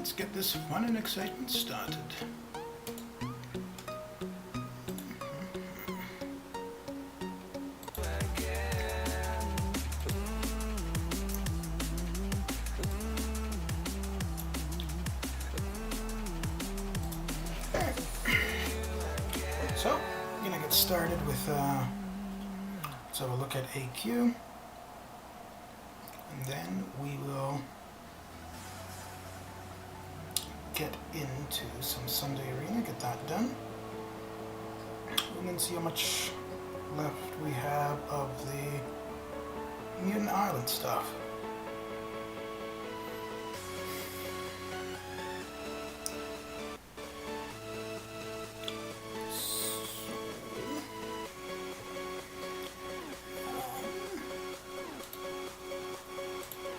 let's get this fun and excitement started. So, I'm gonna get started with, let's have a look at AQ, and then we will get into some Sunday Arena, get that done, and then see how much left we have of the Mutant Island stuff.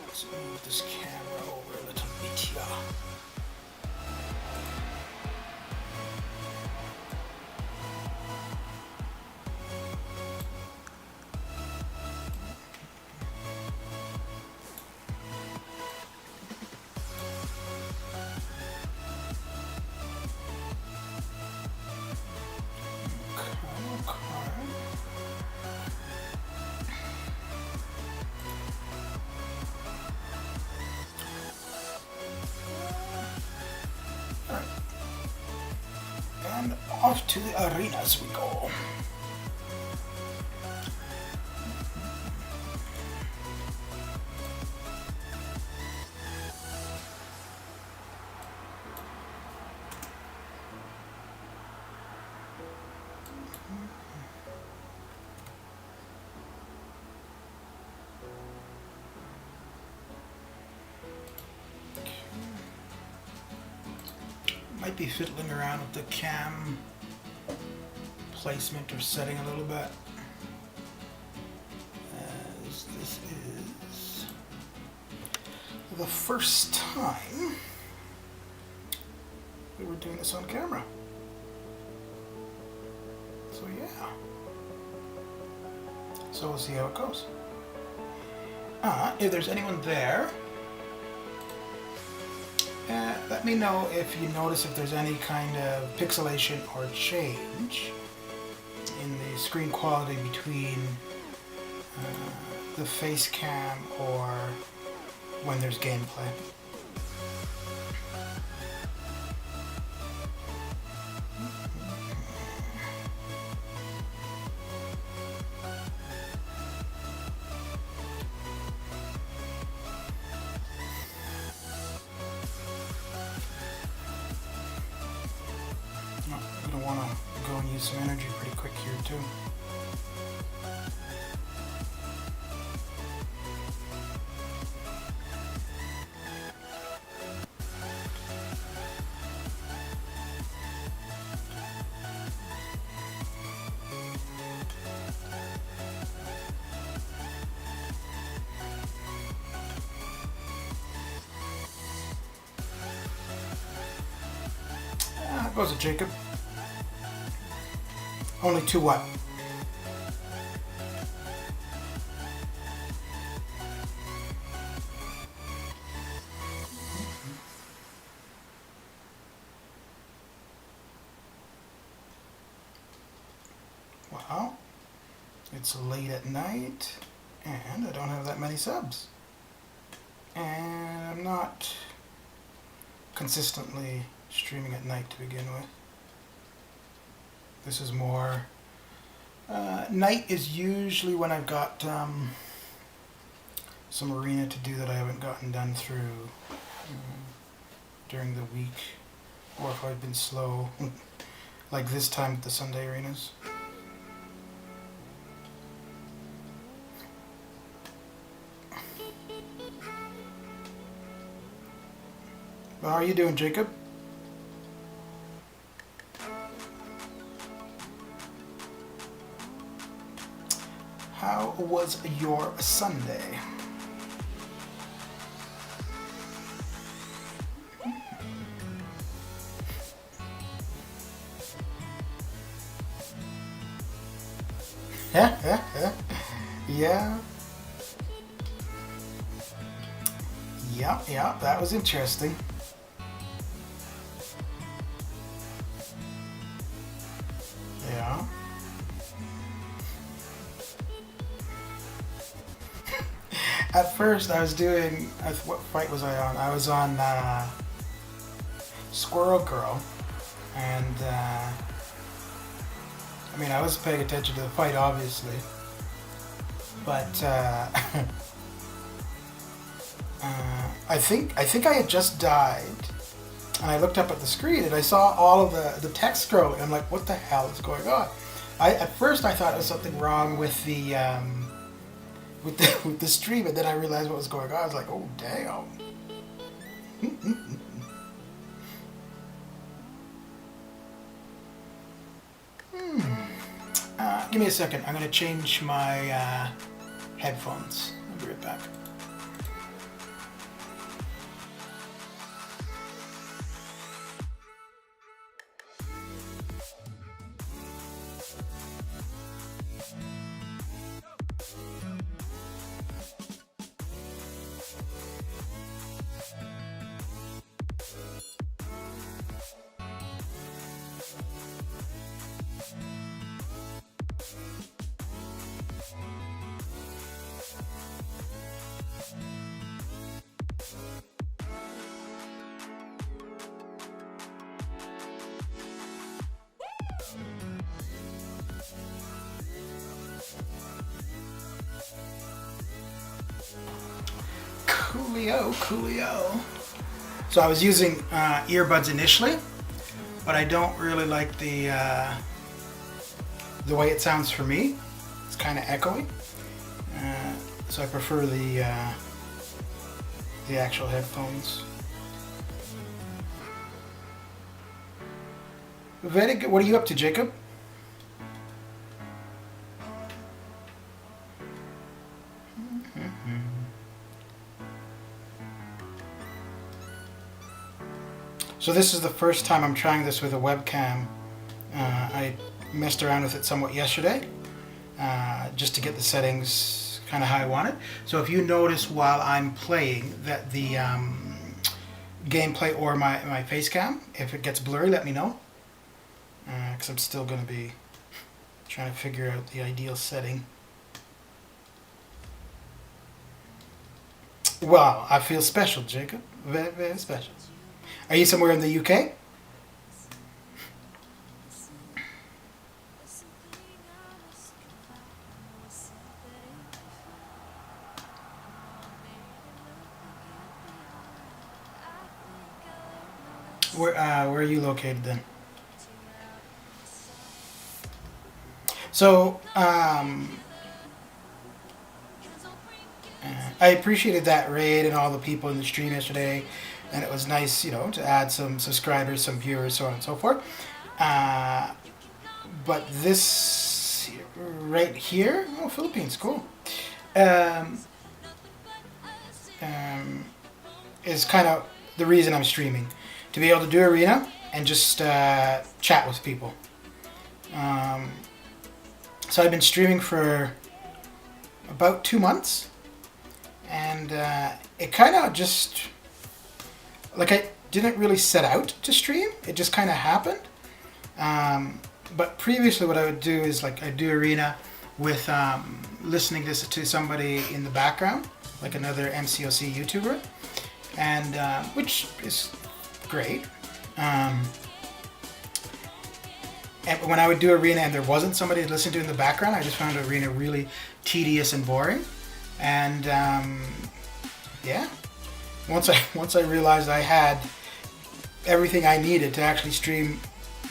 Let's move this camera over a little bit here. And off to the arenas we go. Might be fiddling around with the cam placement or setting a little bit, as this is the first time we were doing this on camera. So yeah, so we'll see how it goes. If there's anyone there, let me know if you notice if there's any kind of pixelation or change in the screen quality between the face cam or when there's gameplay. I'm going to want to go and use some energy pretty quick here too. How goes it, Jacob? Only two what? Well, it's late at night, and I don't have that many subs. And I'm not consistently streaming at night to begin with. This is more, night is usually when I've got some arena to do that I haven't gotten done through during the week, or if I've been slow, like this time at the Sunday arenas. Well, how are you doing, Jacob? How was your Sunday? Yeah. Yeah, that was interesting. At first, I was doing. What fight was I on? I was on Squirrel Girl, and I mean, I was paying attention to the fight, obviously, but I think I had just died, and I looked up at the screen and I saw all of the text scrolling. I'm like, what the hell is going on? At first I thought there was something wrong with the with the stream, and then I realized what was going on. I was like, oh damn. Give me a second. I'm gonna change my headphones. I'll be right back. Coolio. So I was using earbuds initially, but I don't really like the way it sounds for me. It's kind of echoey, so I prefer the actual headphones. Very good. What are you up to, Jacob? So this is the first time I'm trying this with a webcam. I messed around with it somewhat yesterday, just to get the settings kind of how I want it. So if you notice while I'm playing that the gameplay or my face cam, if it gets blurry, let me know. Because I'm still going to be trying to figure out the ideal setting. Wow, I feel special, Jacob. Very, very special. Are you somewhere in the UK? Where are you located then? So, I appreciated that raid and all the people in the stream yesterday, and it was nice, you know, to add some subscribers, some viewers, so on and so forth. But this right here, oh, Philippines, cool, is kind of the reason I'm streaming, to be able to do Arena and just chat with people. So I've been streaming for about 2 months, and it kind of just, like, I didn't really set out to stream, it just kind of happened. But previously what I would do is, like, I'd do Arena with listening to somebody in the background, like another MCOC YouTuber, and which is great. And when I would do Arena and there wasn't somebody to listen to in the background, I just found Arena really tedious and boring. And yeah, once I realized I had everything I needed to actually stream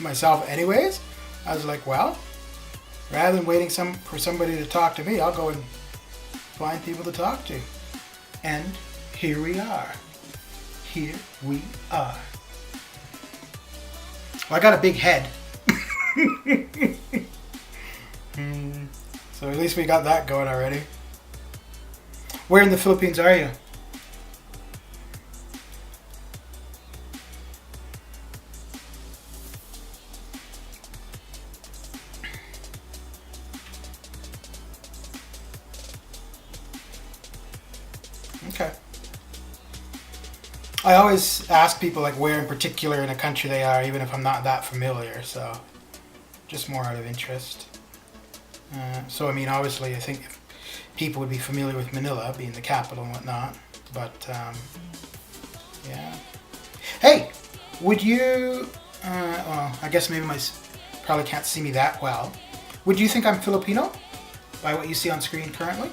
myself anyways, I was like, well, rather than waiting for somebody to talk to me, I'll go and find people to talk to. And here we are. Here we are. Well, I got a big head. So at least we got that going already. Where in the Philippines are you? Okay. I always ask people, like, where in particular in a country they are, even if I'm not that familiar, so just more out of interest. So I mean, obviously, I think people would be familiar with Manila being the capital and whatnot. But yeah. Hey, would you? Well, I guess maybe probably can't see me that well. Would you think I'm Filipino by what you see on screen currently?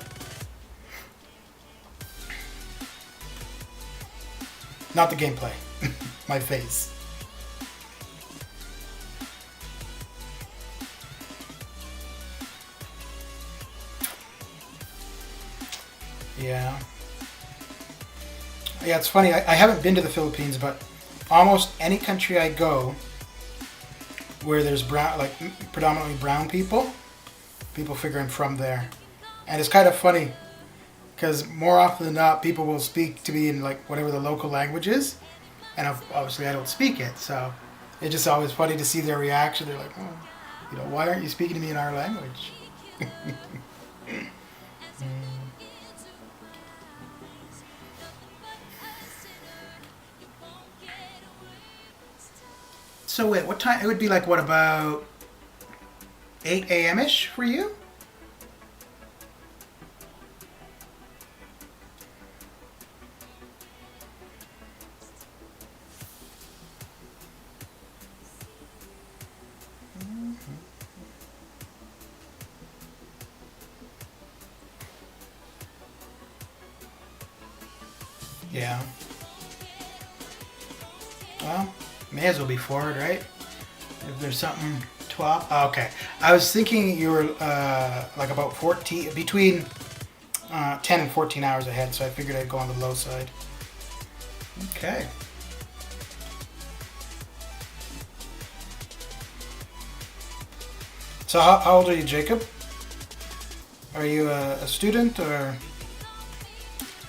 Not the gameplay, my face. Yeah. Yeah, it's funny. I haven't been to the Philippines, but almost any country I go where there's brown, like predominantly brown people figure I'm from there. And it's kind of funny because more often than not, people will speak to me in like whatever the local language is, and obviously I don't speak it, so it's just always funny to see their reaction. They're like, oh, you know, why aren't you speaking to me in our language? So wait, what time? It would be like, what, about 8 a.m.-ish for you? Yeah. Well, may as well be forward, right? If there's something 12. Oh, okay. I was thinking you were like about 14, between 10 and 14 hours ahead, so I figured I'd go on the low side. Okay. So how old are you, Jacob? Are you a student or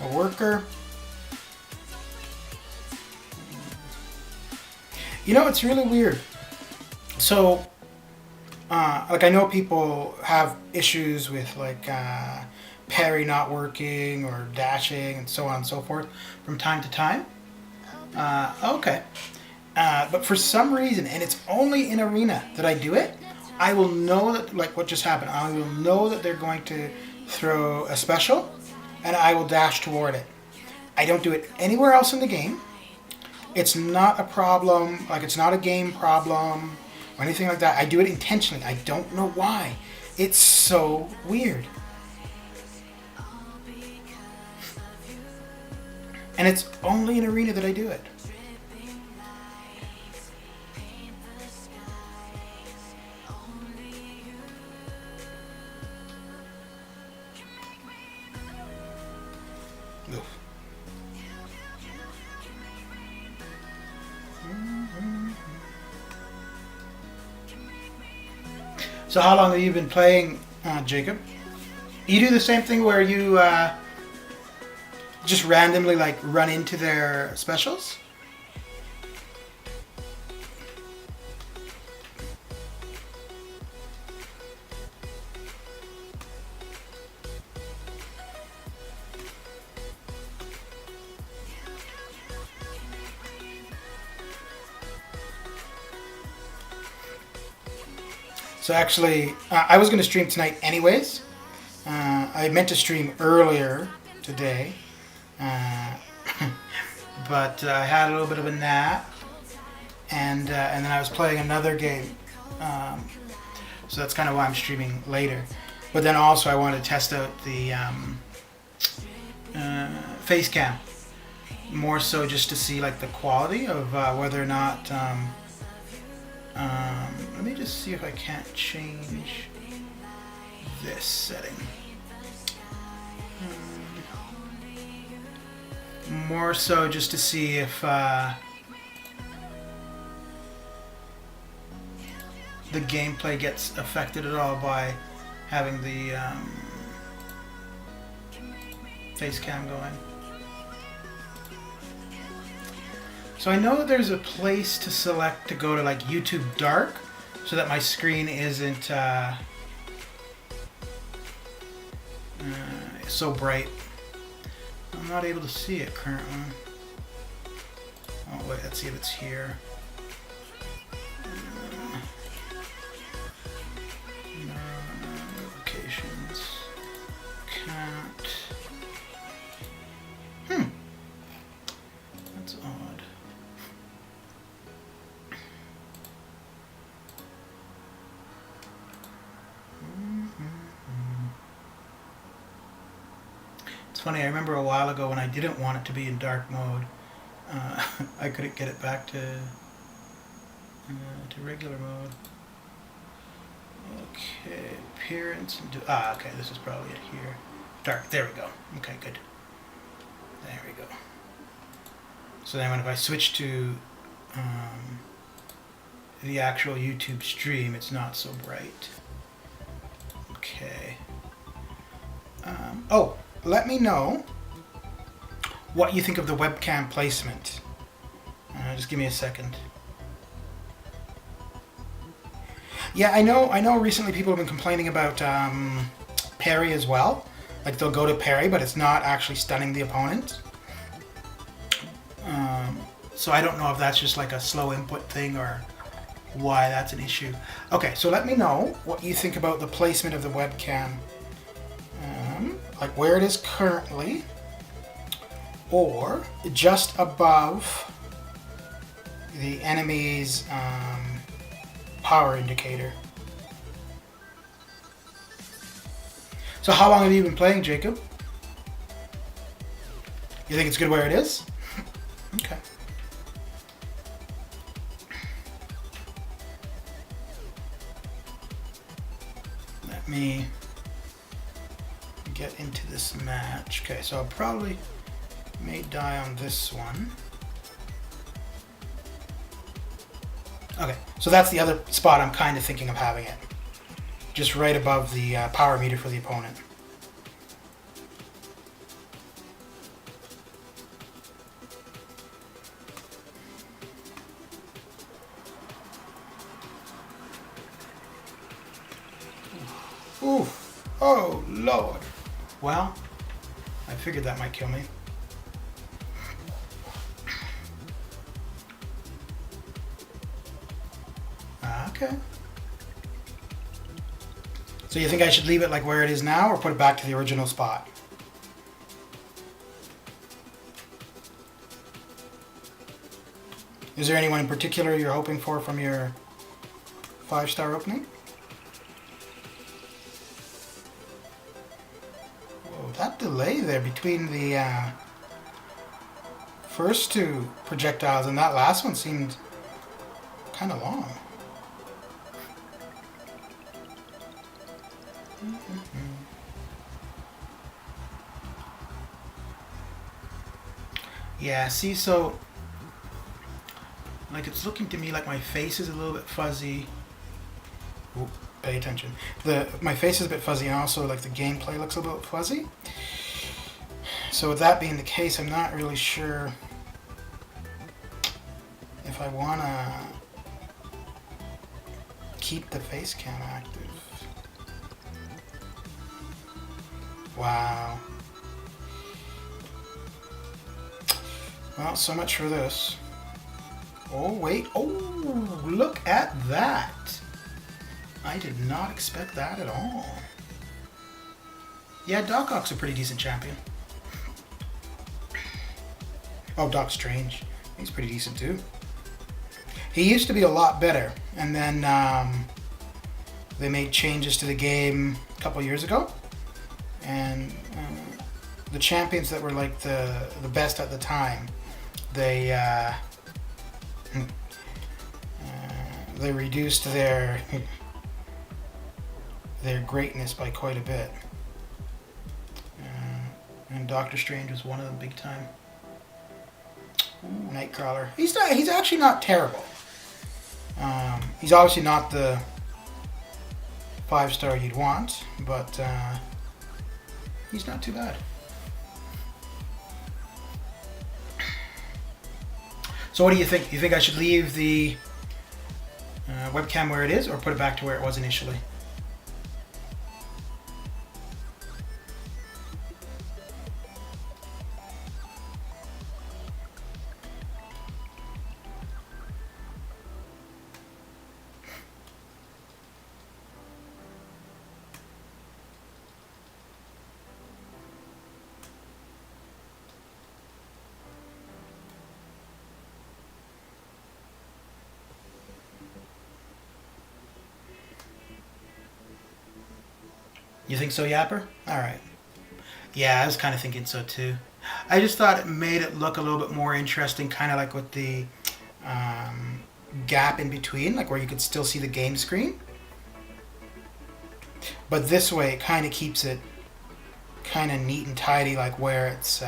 a worker? You know, it's really weird. So, like I know people have issues with like parry not working or dashing and so on and so forth from time to time. Okay. But for some reason, and it's only in Arena that I do it, I will know that, like what just happened, I will know that they're going to throw a special, and I will dash toward it. I don't do it anywhere else in the game. It's not a problem, like it's not a game problem or anything like that. I do it intentionally. I don't know why. It's so weird. And it's only in Arena that I do it. So how long have you been playing, Jacob? You do the same thing where you just randomly like run into their specials? So actually, I was going to stream tonight anyways. I meant to stream earlier today, but I had a little bit of a nap, and then I was playing another game. So that's kind of why I'm streaming later. But then also I wanted to test out the face cam, more so just to see like the quality of whether or not. Let me just see if I can't change this setting. More so just to see if the gameplay gets affected at all by having the face cam going. So I know that there's a place to select to go to like YouTube Dark so that my screen isn't so bright. I'm not able to see it currently. Oh wait, let's see if it's here. Notifications. It's funny, I remember a while ago when I didn't want it to be in dark mode, I couldn't get it back to regular mode. Okay, appearance and okay, this is probably it here. Dark, there we go. Okay, good. There we go. So then if I switch to the actual YouTube stream, it's not so bright. Okay. Oh, let me know what you think of the webcam placement. Just give me a second. Yeah, I know recently people have been complaining about parry as well. Like they'll go to parry, but it's not actually stunning the opponent. So I don't know if that's just like a slow input thing or why that's an issue. Okay, so let me know what you think about the placement of the webcam. Like where it is currently, or just above the enemy's power indicator. So how long have you been playing, Jacob? You think it's good where it is? Okay. Let me get into this match. Okay, so I'll probably may die on this one. Okay, so that's the other spot I'm kind of thinking of having it. Just right above the power meter for the opponent. Oof. Oh, Lord. Well, I figured that might kill me. Okay. So you think I should leave it like where it is now or put it back to the original spot? Is there anyone in particular you're hoping for from your 5-star opening? Whoa, that delay there between the first two projectiles and that last one seemed kind of long. Yeah, see, so like it's looking to me like my face is a little bit fuzzy. Ooh, pay attention. My face is a bit fuzzy, and also like the gameplay looks a little bit fuzzy. So with that being the case, I'm not really sure if I wanna keep the face cam active. Wow. Well, so much for this. Oh, wait. Oh, look at that. I did not expect that at all. Yeah, Doc Ock's a pretty decent champion. Oh, Doc Strange. He's pretty decent too. He used to be a lot better, and then they made changes to the game a couple years ago. And the champions that were like the best at the time, they reduced their greatness by quite a bit. And Doctor Strange was one of them big time. Ooh, Nightcrawler. He's actually not terrible. He's obviously not the 5-star you'd want, but he's not too bad. So what do you think? You think I should leave the webcam where it is or put it back to where it was initially? You think so, Yapper? All right. Yeah, I was kind of thinking so too. I just thought it made it look a little bit more interesting, kind of like with the gap in between, like where you could still see the game screen. But this way, it kind of keeps it kind of neat and tidy, like where it's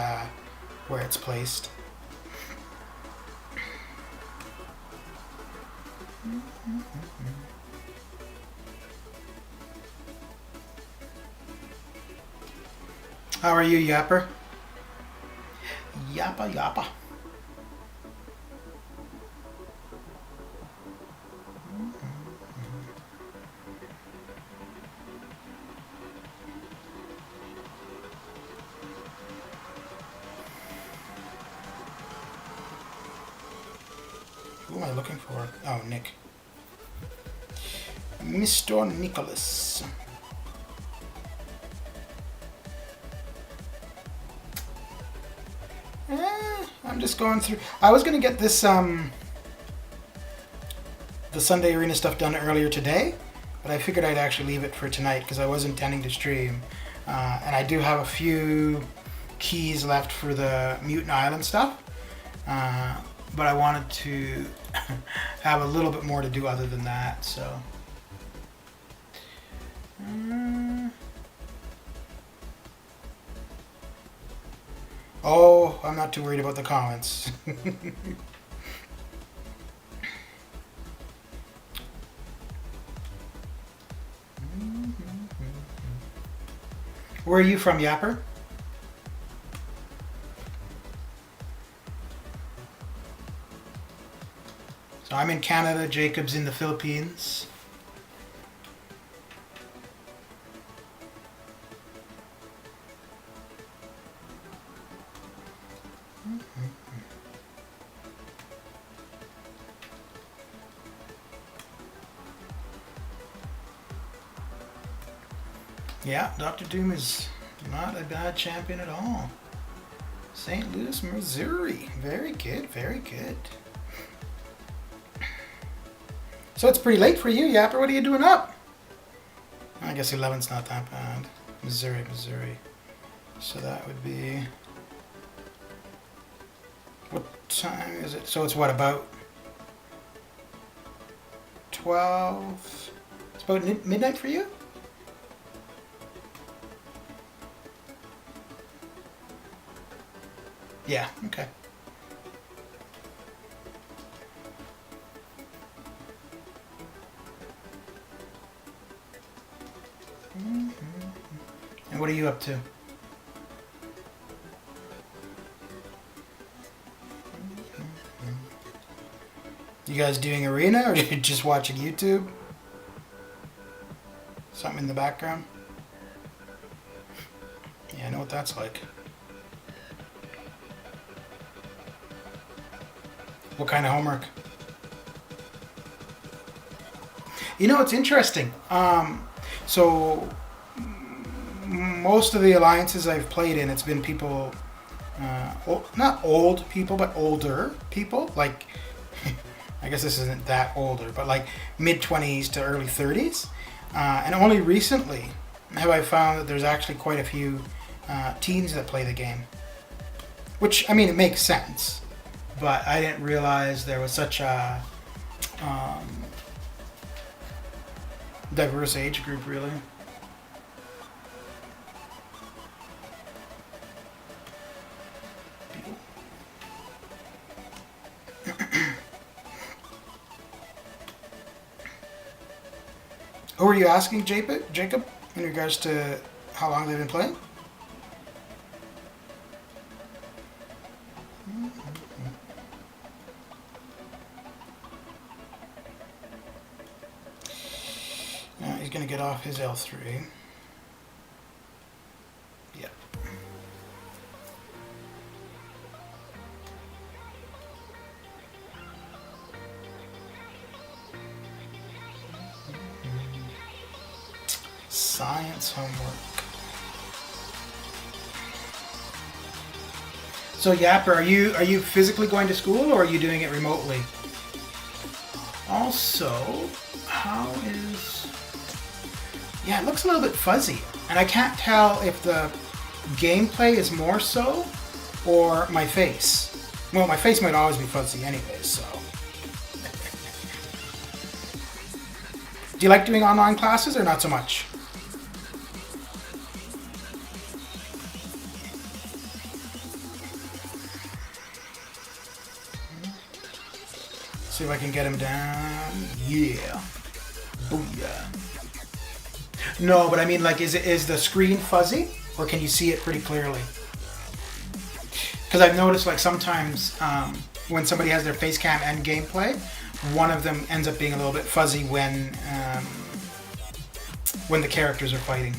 placed. How are you, Yapper? Yappa yappa. Who am I looking for? Oh, Nick. Mr. Nicholas. I'm just going through. I was going to get this the Sunday Arena stuff done earlier today, but I figured I'd actually leave it for tonight because I was intending to stream. And I do have a few keys left for the Mutant Island stuff, but I wanted to have a little bit more to do other than that, so. Oh, I'm not too worried about the comments. Where are you from, Yapper? So I'm in Canada, Jacob's in the Philippines. Yeah, Dr. Doom is not a bad champion at all. St. Louis, Missouri. Very good, very good. So it's pretty late for you, Yapper. What are you doing up? I guess 11's not that bad. Missouri. So that would be... What time is it? So it's what, about 12? It's about midnight for you? Yeah, okay. And what are you up to? You guys doing Arena or are you just watching YouTube? Something in the background? Yeah, I know what that's like. What kind of homework? You know, it's interesting. So most of the alliances I've played in, it's been people, not old people, but older people. Like, I guess this isn't that older, but like mid-20s to early 30s. And only recently have I found that there's actually quite a few teens that play the game. Which, I mean, it makes sense. But I didn't realize there was such a diverse age group, really. Who are you asking, Jacob, in regards to how long they've been playing? He's going to get off his L3. Yep. Science homework. So Yapper, are you physically going to school or are you doing it remotely? Also, how is... Yeah, it looks a little bit fuzzy. And I can't tell if the gameplay is more so, or my face? Well, my face might always be fuzzy anyways, so. Do you like doing online classes or not so much? See if I can get him down. Yeah. Booyah. No, but I mean, like, is the screen fuzzy, or can you see it pretty clearly? Because I've noticed, like, sometimes when somebody has their face cam and gameplay, one of them ends up being a little bit fuzzy when the characters are fighting.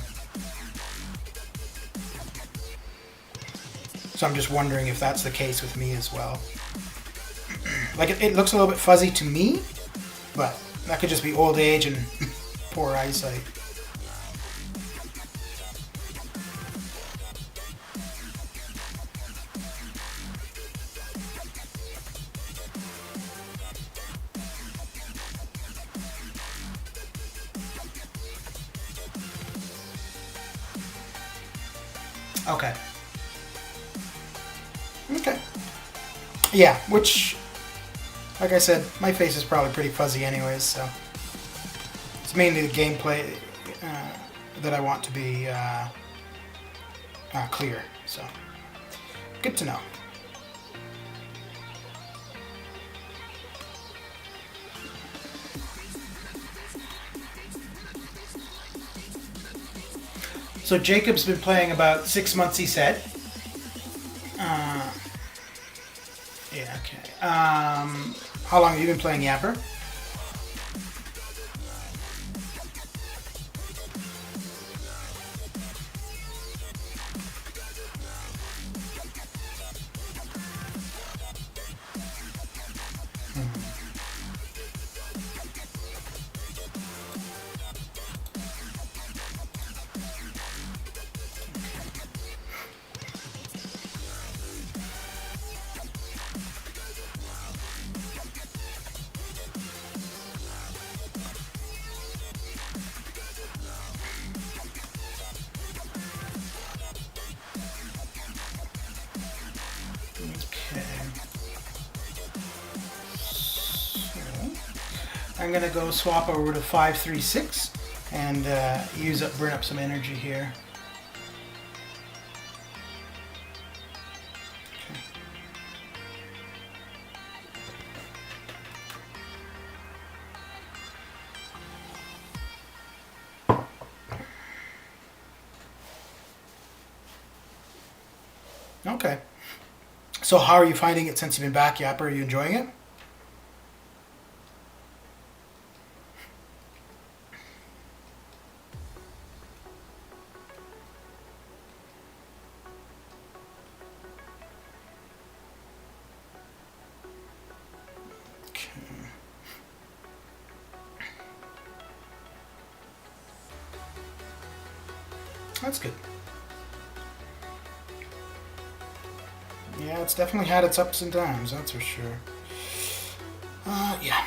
So I'm just wondering if that's the case with me as well. Like, it looks a little bit fuzzy to me, but that could just be old age and poor eyesight. Okay. Okay. Yeah, which, like I said, my face is probably pretty fuzzy anyways, so it's mainly the gameplay that I want to be clear, so good to know. So Jacob's been playing about 6 months, he said. Yeah, okay. How long have you been playing Yapper? I'm gonna go swap over to 536 and burn up some energy here. Okay. So how are you finding it since you've been back, Yapper? Are you enjoying it? That's good. Yeah, it's definitely had its ups and downs, that's for sure. Yeah.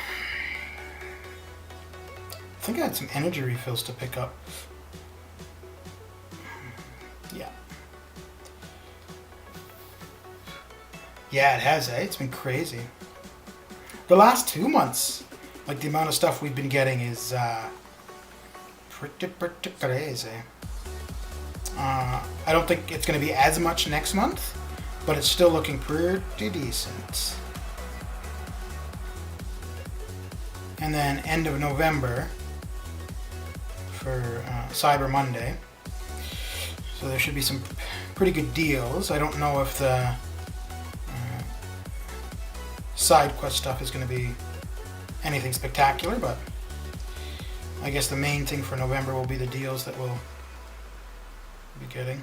I think I had some energy refills to pick up. Yeah. Yeah, it has, eh? It's been crazy. The last 2 months, like, the amount of stuff we've been getting is pretty crazy. I don't think it's going to be as much next month, but it's still looking pretty decent. And then end of November for Cyber Monday. So there should be some pretty good deals. I don't know if the side quest stuff is going to be anything spectacular, but I guess the main thing for November will be the deals that we'll be getting.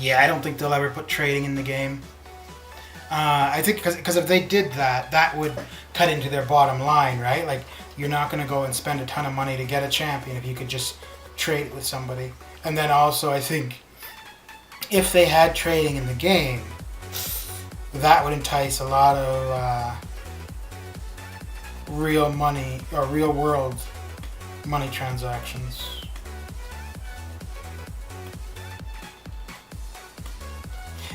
Yeah, I don't think they'll ever put trading in the game. I think because if they did that, that would cut into their bottom line, right? Like, you're not going to go and spend a ton of money to get a champion if you could just trade it with somebody. And then also, I think if they had trading in the game, that would entice a lot of real money or real world money transactions.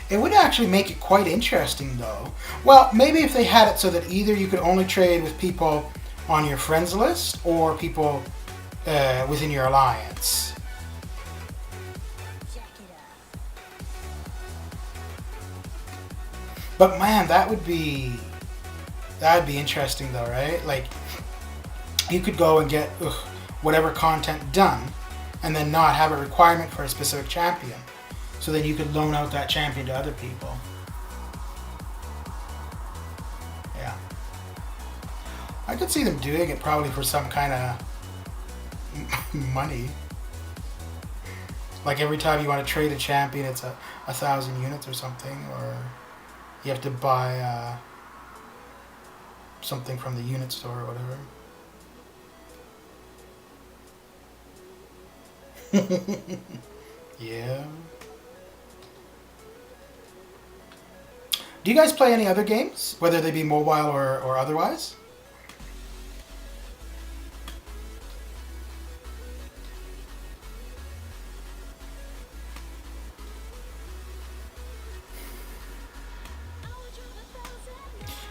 It would actually make it quite interesting, though. Well, maybe if they had it so that either you could only trade with people on your friends list or people within your alliance. But man, that would be interesting, though, right? Like, you could go and get whatever content done, and then not have a requirement for a specific champion. So then you could loan out that champion to other people. Yeah. I could see them doing it probably for some kind of money. Like every time you want to trade a champion, it's 1,000 units or something, or you have to buy something from the unit store or whatever. Yeah. Do you guys play any other games, whether they be mobile or otherwise?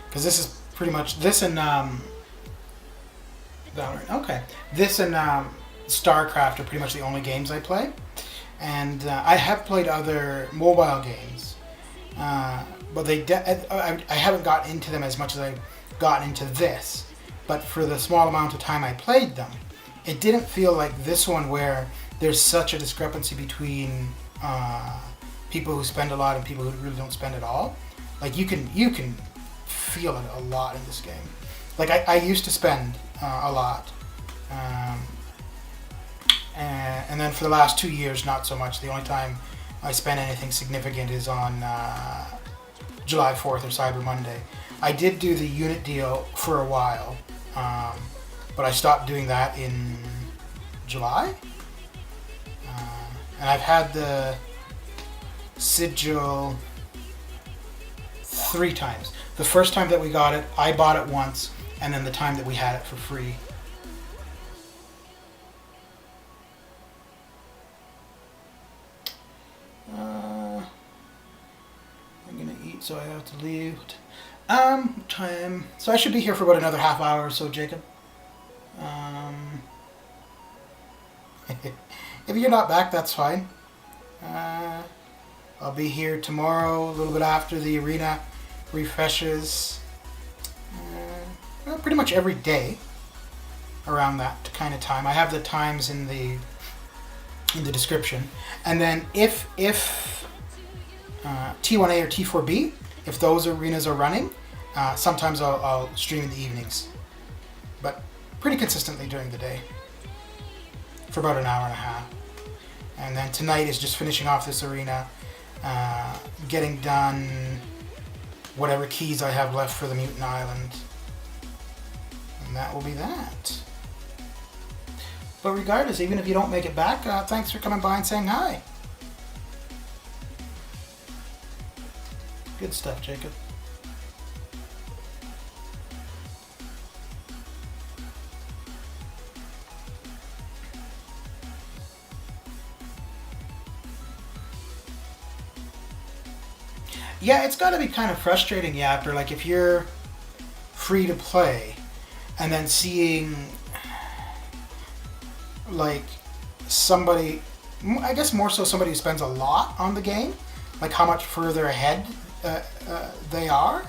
Because this is pretty much this and Valorant. Okay, this and StarCraft are pretty much the only games I play, and I have played other mobile games. But I haven't got into them as much as I've gotten into this. But for the small amount of time I played them, it didn't feel like this one where there's such a discrepancy between people who spend a lot and people who really don't spend at all. Like you can feel it a lot in this game. Like I used to spend a lot, and then for the last 2 years, not so much. The only time I spend anything significant is on July 4th or Cyber Monday. I did do the unit deal for a while, but I stopped doing that in July. And I've had the sigil 3 times. The first time that we got it, I bought it once, and then the time that we had it for free. I'm gonna eat, so I have to leave. Time. So I should be here for about another half hour or so, Jacob. If you're not back, that's fine. I'll be here tomorrow, a little bit after the arena refreshes. Well, pretty much every day around that kind of time. I have the times in the description. And then if T1A or T4B, if those arenas are running, sometimes I'll stream in the evenings. But pretty consistently during the day for about an hour and a half. And then tonight is just finishing off this arena, getting done whatever keys I have left for the Mutant Island. And that will be that. But regardless, even if you don't make it back, thanks for coming by and saying hi. Good stuff, Jacob. Yeah, it's got to be kind of frustrating, Yapper. Like, if you're free to play and then seeing, like, somebody, I guess more so somebody who spends a lot on the game, like how much further ahead they are.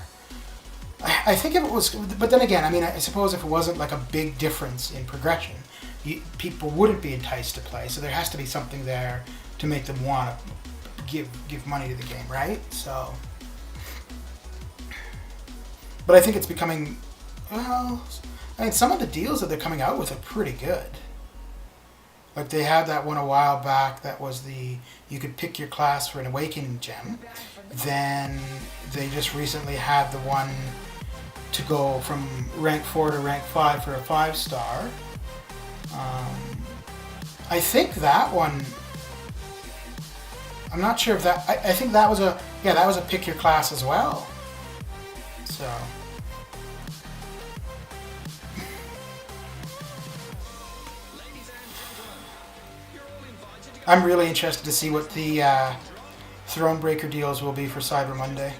I think if it was, but then again, I mean, I suppose if it wasn't like a big difference in progression, people wouldn't be enticed to play. So there has to be something there to make them want to give money to the game, right? So, but I think it's becoming, well, I mean, some of the deals that they're coming out with are pretty good. Like they had that one a while back that was you could pick your class for an awakening gem. Then they just recently had the one to go from rank 4 to rank 5 for a 5-star. I think that one, I'm not sure if that, I think that was that was a pick your class as well. So. I'm really interested to see what the Thronebreaker deals will be for Cyber Monday.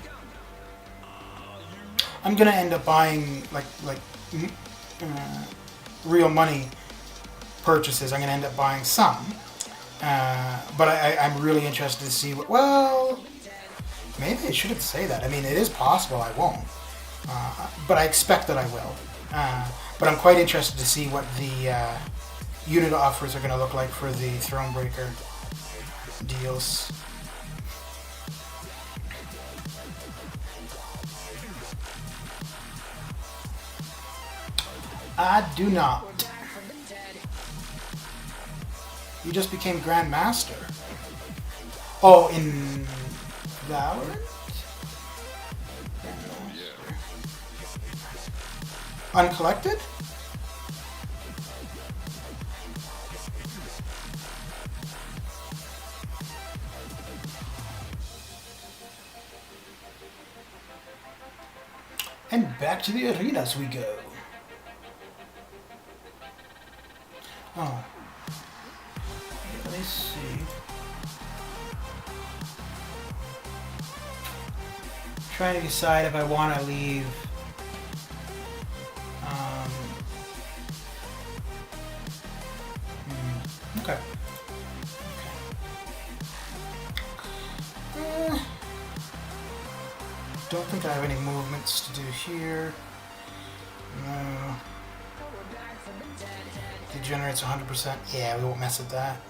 I'm gonna end up buying like real money purchases. I'm gonna end up buying some, but I'm really interested to see what. Well, maybe I shouldn't say that. I mean, it is possible I won't, but I expect that I will. But I'm quite interested to see what the unit offers are going to look like for the Thronebreaker deals. I do not. You just became Grandmaster. Oh, in Valorant? Uncollected? And back to the arenas we go. Oh. Let me see. Trying to decide if I want to leave. Okay. Don't think I have any movements to do here. No. Degenerates 100%. Yeah, we won't mess with that.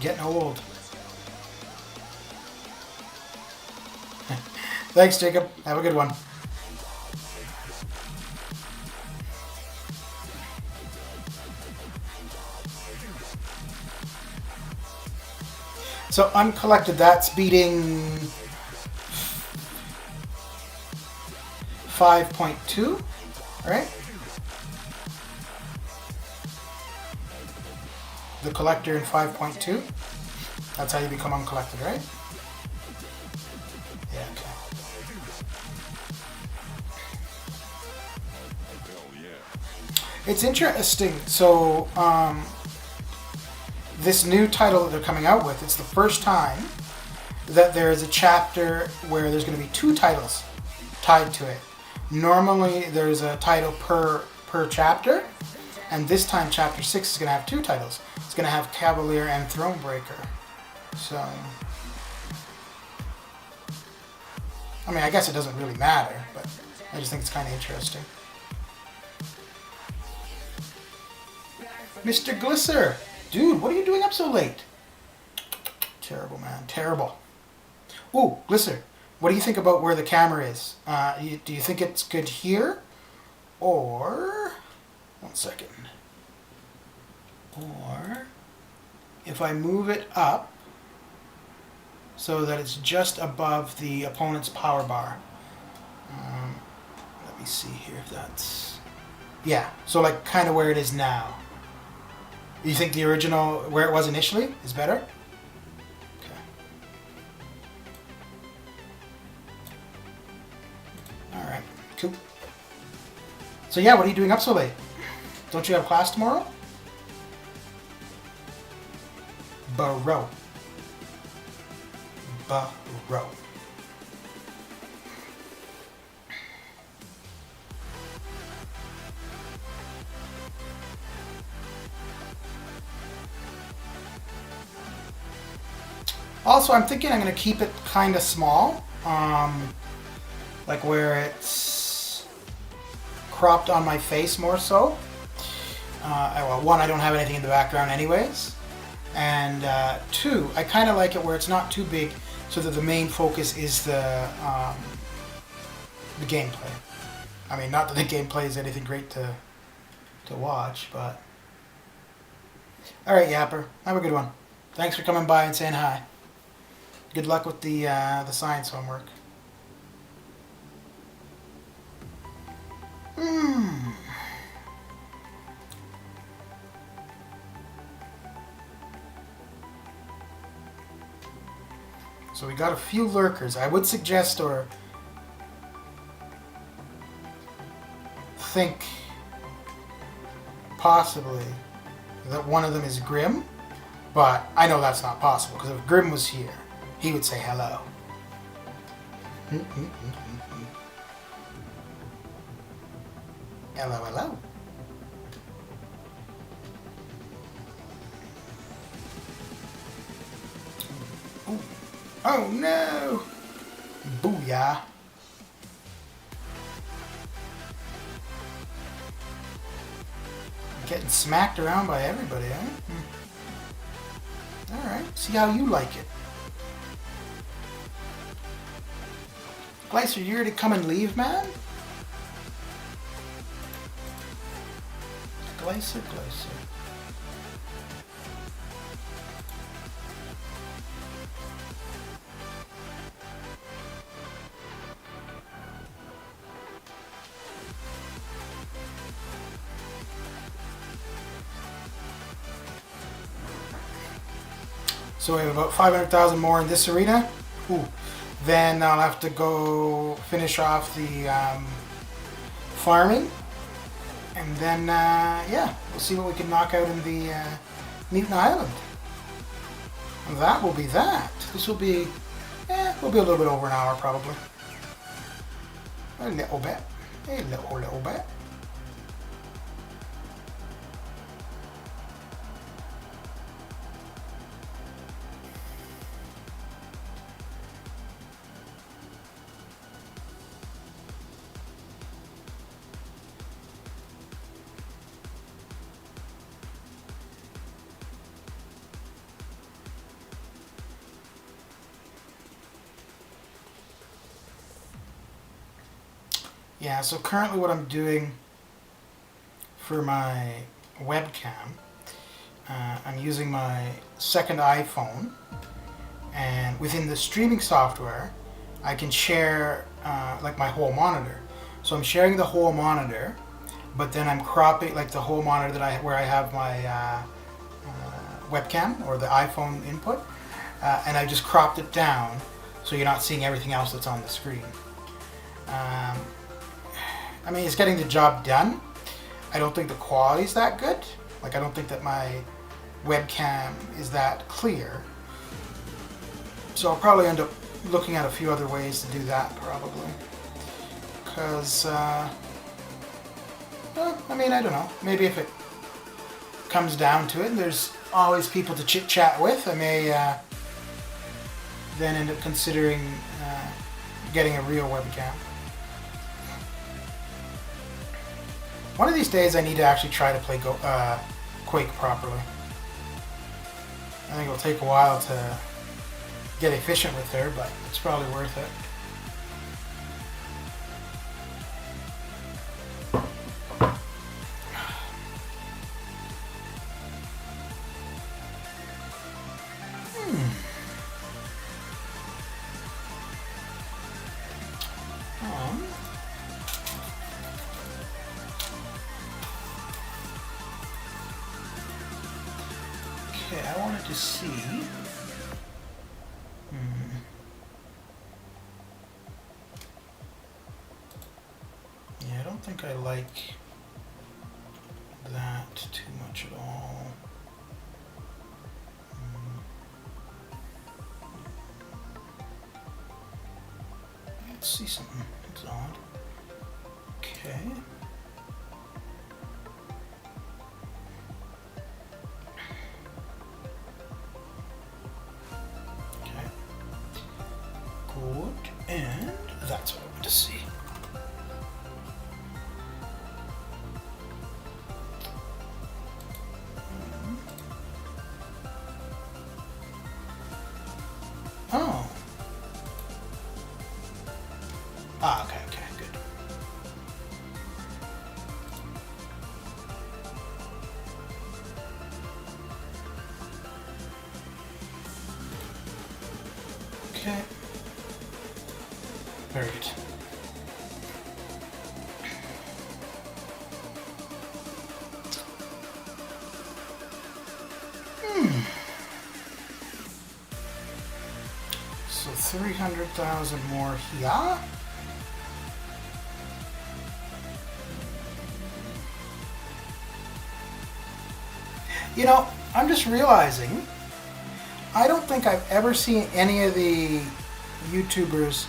Getting old. Thanks, Jacob. Have a good one. So uncollected, that's beating 5.2, right? The collector in 5.2. That's how you become uncollected, right? Yeah, okay. It's interesting. So, this new title that they're coming out with, it's the first time that there is a chapter where there's going to be 2 titles tied to it. Normally, there's a title per chapter, and this time Chapter 6 is going to have 2 titles. It's going to have Cavalier and Thronebreaker. So, I mean, I guess it doesn't really matter, but I just think it's kind of interesting. Mr. Glisser! Dude, what are you doing up so late? Terrible, man. Terrible. Ooh, Glisser, what do you think about where the camera is? Do you think it's good here? Or... one second. Or... if I move it up so that it's just above the opponent's power bar. Let me see here if that's... yeah, so like kind of where it is now. You think the original, where it was initially, is better? Okay. Alright, cool. So yeah, what are you doing up so late? Don't you have class tomorrow? Bro. Also, I'm thinking I'm going to keep it kind of small, like where it's cropped on my face more so. Well, 1, I don't have anything in the background anyways, and 2, I kind of like it where it's not too big, so that the main focus is the gameplay. I mean, not that the gameplay is anything great to watch, but... Alright, Yapper. Have a good one. Thanks for coming by and saying hi. Good luck with the science homework. So we got a few lurkers. I would suggest or think possibly that one of them is Grim, but I know that's not possible because if Grim was here, he would say hello. Hello, hello. Ooh. Oh no! Booyah. Getting smacked around by everybody, eh? Alright, see how you like it. Glycer, you here to come and leave, man? Glycer. So we have about 500,000 more in this arena. Ooh. Then I'll have to go finish off the farming. And then, yeah, we'll see what we can knock out in the Mutant Island. And that will be that. This will be, will be a little bit over an hour probably. A little bit. A little bit. Yeah, so currently what I'm doing for my webcam, I'm using my second iPhone, and within the streaming software, I can share like my whole monitor. So I'm sharing the whole monitor, but then I'm cropping like the whole monitor that where I have my webcam or the iPhone input, and I just cropped it down so you're not seeing everything else that's on the screen. I mean, it's getting the job done. I don't think the quality's that good. Like, I don't think that my webcam is that clear. So I'll probably end up looking at a few other ways to do that, probably. Because, well, I mean, I don't know. Maybe if it comes down to it, and there's always people to chit-chat with, I may then end up considering getting a real webcam. One of these days I need to actually try to play Quake properly. I think it'll take a while to get efficient with her, but it's probably worth it. Okay, I wanted to see. Yeah, I don't think I like that too much at all. Let's see something. It's odd. Okay. And that's what I want to see. Oh. Ah, okay, good. Okay. Very good. So 300,000 more here. You know, I'm just realizing, I don't think I've ever seen any of the YouTubers,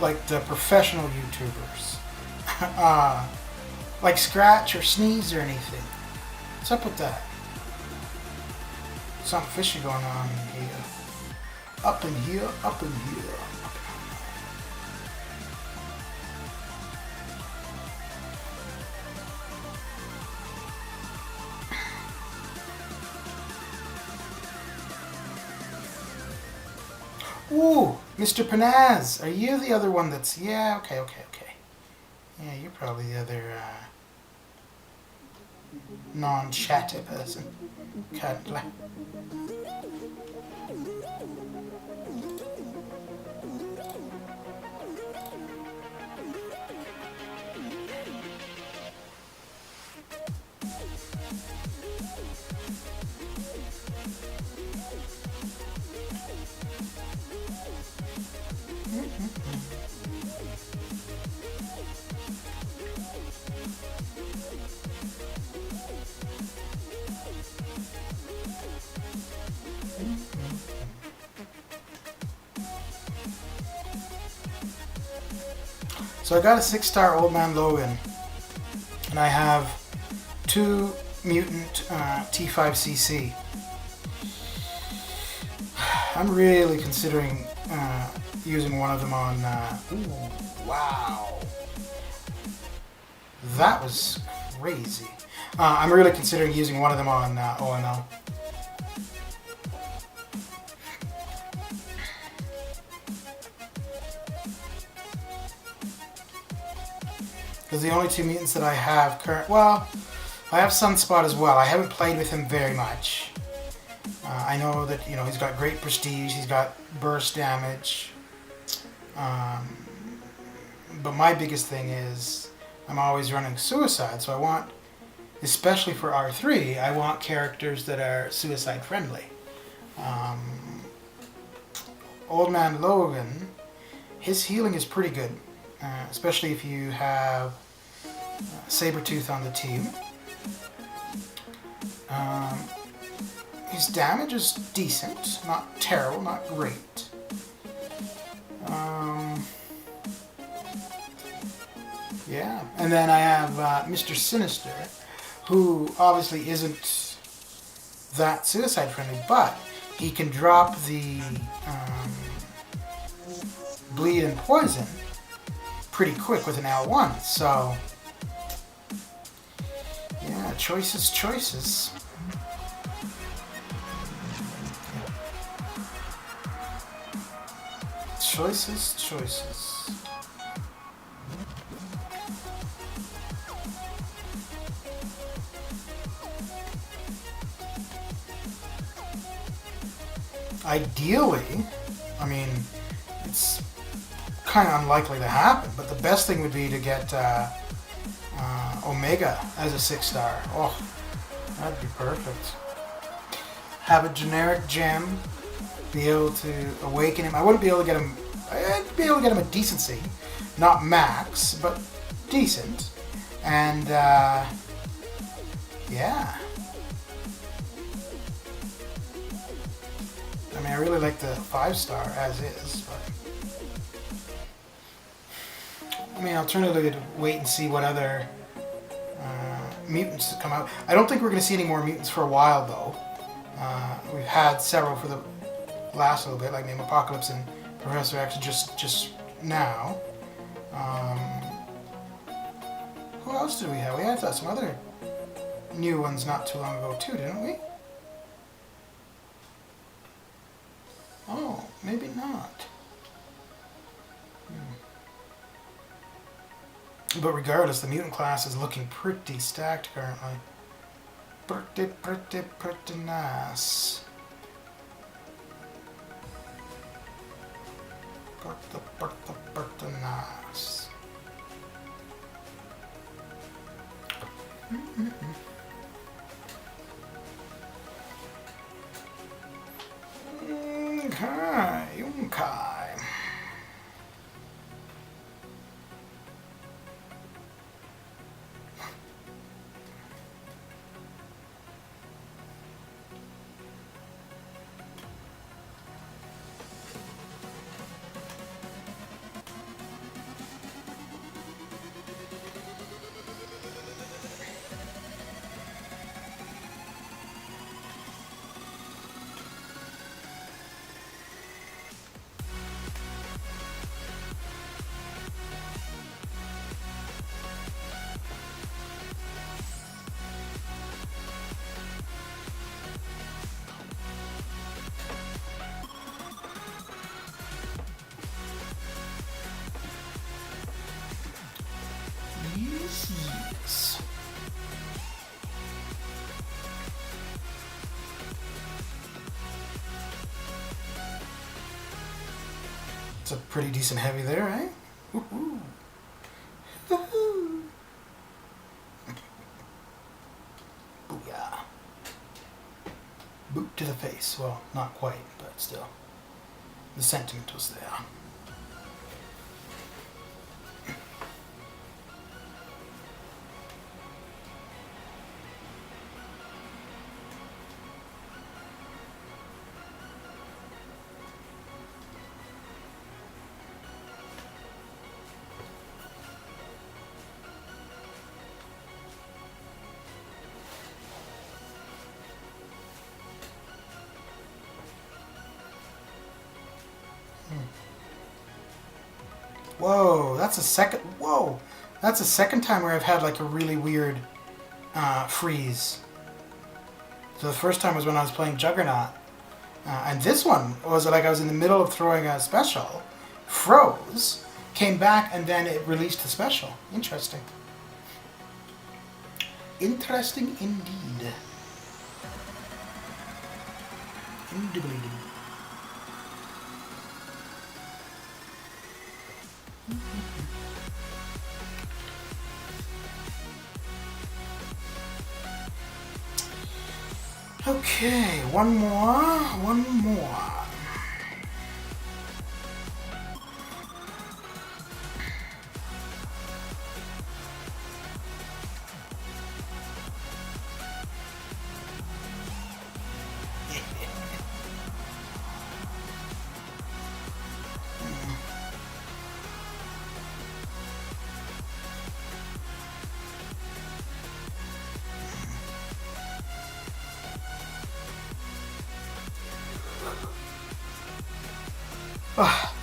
like the professional YouTubers, like scratch or sneeze or anything. What's up with that? Something fishy going on in here. Up in here, up in here. Ooh, Mr. Panaz, are you the other one that's... Yeah, okay. Yeah, you're probably the other non-chatty person. Cuddler. So I got a 6-star Old Man Logan, and I have 2 mutant T5CC. I'm really considering using one of them on... ooh, wow. That was crazy. I'm really considering using one of them on OML. Because the only 2 mutants that I have well, I have Sunspot as well. I haven't played with him very much. I know that, you know, he's got great prestige, he's got burst damage. But my biggest thing is I'm always running suicide, so I want, especially for R3, I want characters that are suicide friendly. Old Man Logan, his healing is pretty good. Especially if you have Sabretooth on the team. His damage is decent, not terrible, not great. Yeah, and then I have Mr. Sinister, who obviously isn't that suicide friendly, but he can drop the bleed and poison pretty quick with an L1, so yeah, choices. Choices. Ideally, I mean, it's kind of unlikely to happen, but the best thing would be to get Omega as a 6-star. Oh, that'd be perfect. Have a generic gem, be able to awaken him. I wouldn't be able to get him. I'd be able to get him a decency, not max, but decent. And yeah. I mean, I really like the 5-star as is, but I mean, alternatively, to wait and see what other mutants come out. I don't think we're going to see any more mutants for a while, though. We've had several for the last little bit, like maybe Apocalypse and Professor X just now. Who else did we have? We had some other new ones not too long ago, too, didn't we? Oh, maybe not. But regardless, the mutant class is looking pretty stacked currently. Pretty nice. Nice. Okay, okay. Yes. It's a pretty decent heavy there, eh? Woohoo! Woohoo! Booyah! Boot to the face. Well, not quite, but still. The sentiment was there. Whoa, that's a second. Whoa, that's a second time where I've had like a really weird freeze. So the first time was when I was playing Juggernaut, and this one was like I was in the middle of throwing a special, froze, came back, and then it released the special. Interesting. Interesting indeed. Indubitably. Okay, one more. Ah.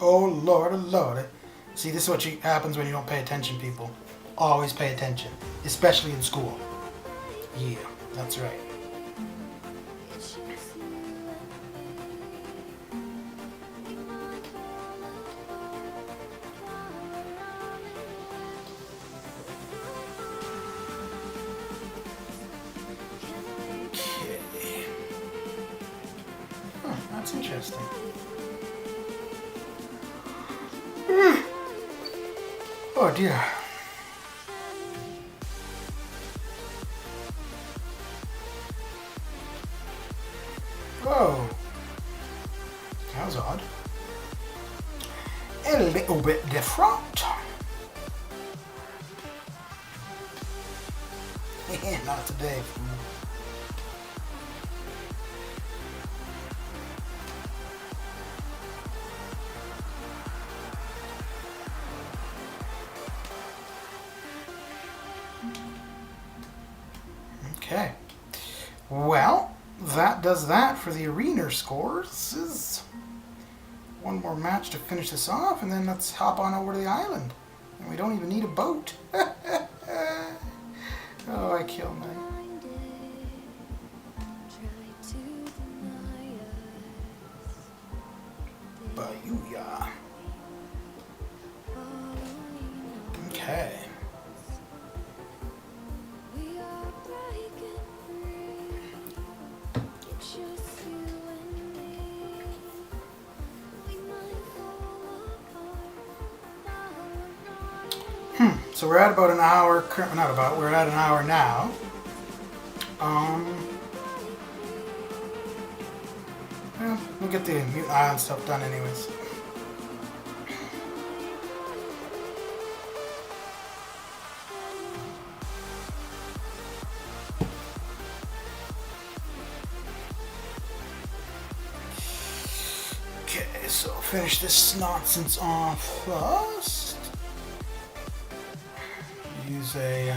Oh Lord, oh Lord. See, this is what happens when you don't pay attention, people. Always pay attention, especially in school. Yeah, that's right. Okay. Huh, that's interesting. Oh dear. Whoa. That was odd. A little bit different. Not today. Okay. Well, that does that for the arena scores. This is one more match to finish this off, and then let's hop on over to the island. And we don't even need a boat. Oh, I kill me. Booyah. Okay. So we're at about an hour, not about, we're at an hour now. Well, we'll get the Mutant Island stuff done anyways. Okay, so finish this nonsense off first. Use a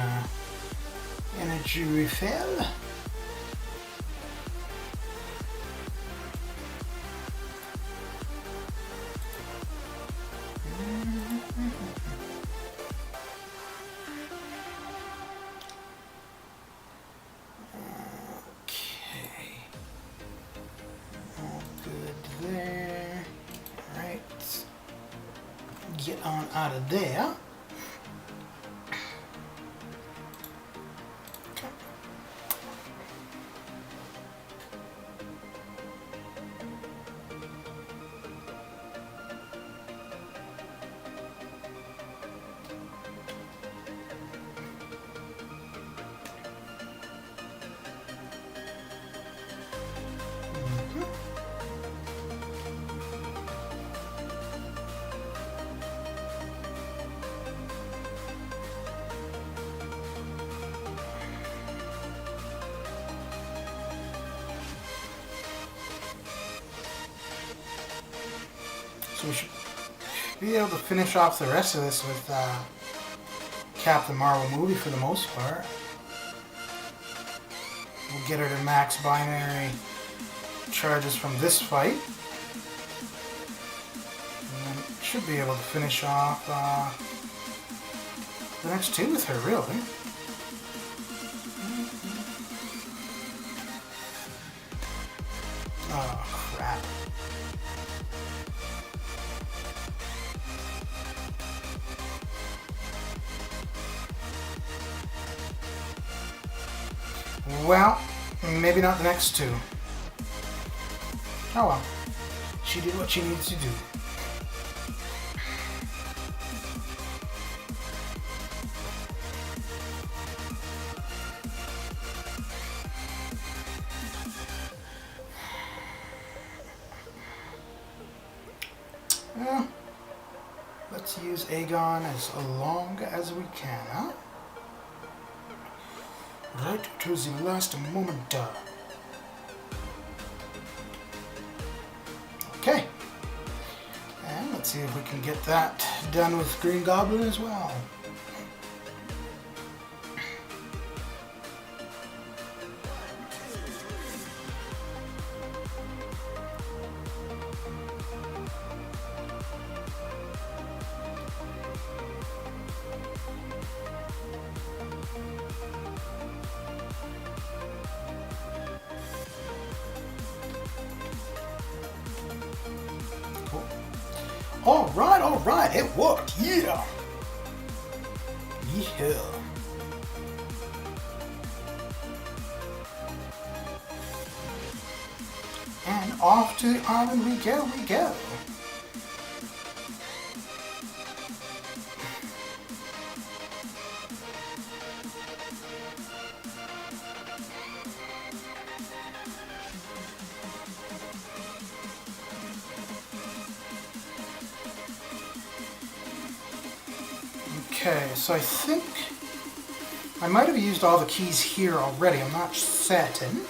energy refill. Okay, all good there. All right, get on out of there. So we should be able to finish off the rest of this with Captain Marvel movie for the most part. We'll get her to max binary charges from this fight. And then should be able to finish off the next two with her, really. Oh, crap. Well, maybe not the next two. Oh well. She did what she needs to do. Well, let's use Aegon as long as we can, huh? Right to the last moment. Okay. And let's see if we can get that done with Green Goblin as well. Alright, it worked, yeah! Yeah. And off to the island we go, Okay, so I think I might have used all the keys here already, I'm not certain.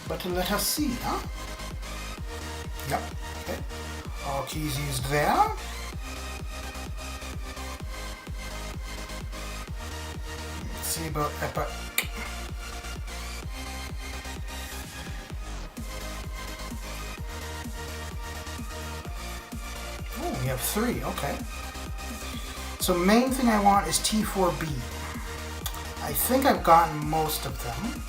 But let us see, huh? Yep, okay. All keys used there. Let's see about Epic. Oh, we have 3, okay. So main thing I want is T4B. I think I've gotten most of them.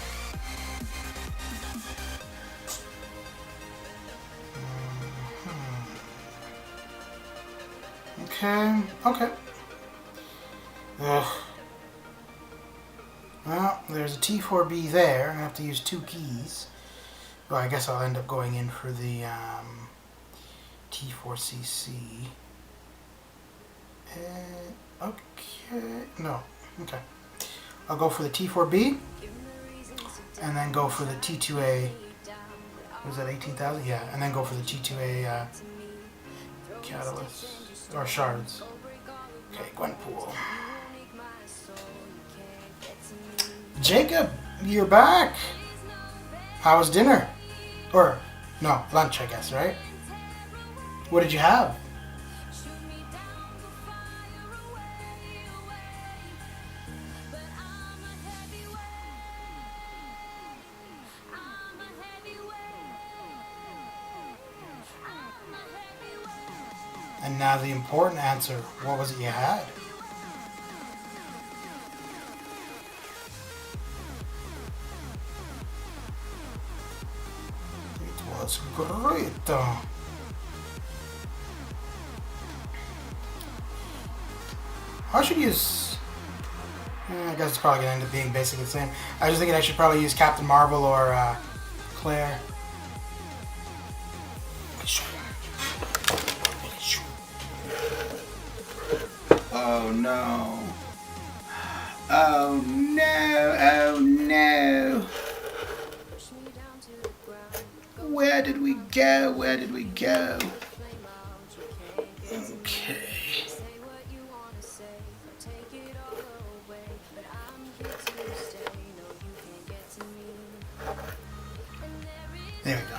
Okay, okay. Ugh. Well, there's a T4B there. I'm gonna have to use 2 keys. Well, I guess I'll end up going in for the T4CC. Okay, no, okay. I'll go for the T4B, and then go for the T2A. Was that 18,000? Yeah, and then go for the T2A catalyst or shards. Okay, Gwenpool. Jacob, you're back. How was dinner? Or no, lunch, I guess, right? What did you have? And now the important answer, what was it you had? It was great. I should use... I guess it's probably going to end up being basically the same. I was just thinking I should probably use Captain Marvel or Claire. Oh no. Oh no, oh no. Where did we go? Where did we go? Okay. There we go.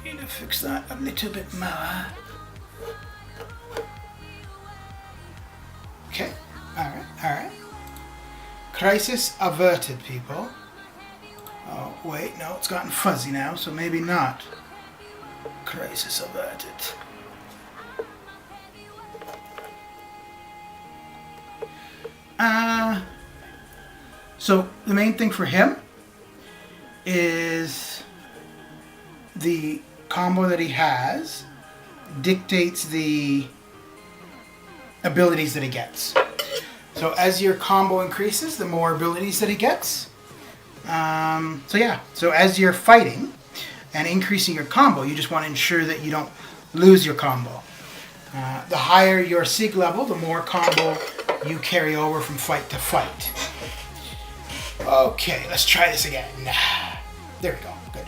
Need to fix that a little bit more. Okay, alright, alright. Crisis averted, people. Oh, wait, no, it's gotten fuzzy now, so maybe not. Crisis averted. So the main thing for him is the combo that he has dictates the abilities that he gets. So as your combo increases, the more abilities that he gets. So yeah, so as you're fighting and increasing your combo, you just want to ensure that you don't lose your combo. The higher your SIG level, the more combo you carry over from fight to fight. Okay, let's try this again. There we go, good.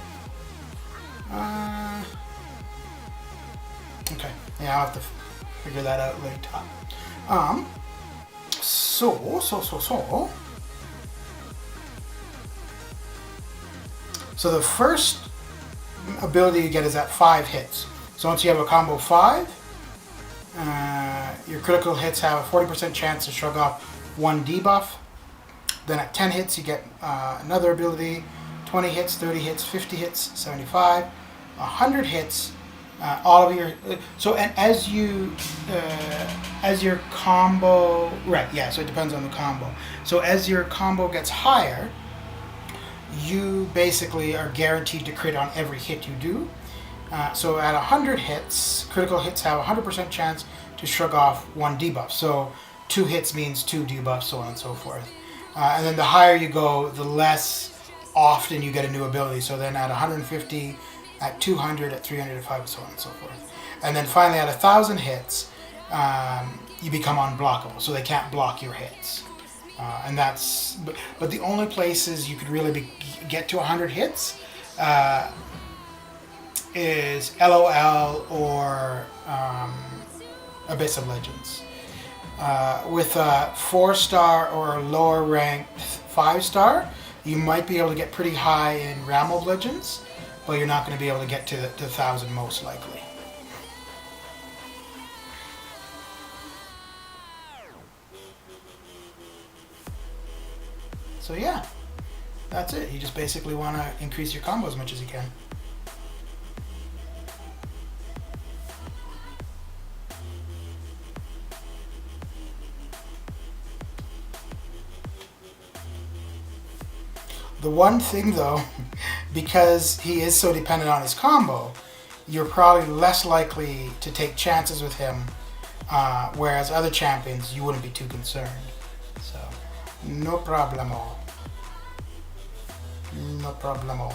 Okay, yeah, I'll have to figure that out later. So the first ability you get is at 5 hits. So once you have a combo 5, your critical hits have a 40% chance to shrug off 1 debuff. Then at 10 hits you get another ability, 20 hits, 30 hits, 50 hits, 75, 100 hits, all of your... So and as your combo... Right, yeah, so it depends on the combo. So as your combo gets higher, you basically are guaranteed to crit on every hit you do. So at 100 hits, critical hits have a 100% chance to shrug off 1 debuff. So 2 hits means 2 debuffs, so on and so forth. And then the higher you go, the less often you get a new ability. So then at 150, at 200, at 300, at 5, so on and so forth. And then finally at 1,000 hits, you become unblockable. So they can't block your hits. And that's... But the only places you could really get to 100 hits is LOL or Abyss of Legends. With a 4-star or lower ranked 5-star, you might be able to get pretty high in Realm of Legends, but you're not going to be able to get to 1,000 most likely. So yeah, that's it. You just basically want to increase your combo as much as you can. The one thing though, because he is so dependent on his combo, you're probably less likely to take chances with him, whereas other champions you wouldn't be too concerned. So, no problemo. No problemo.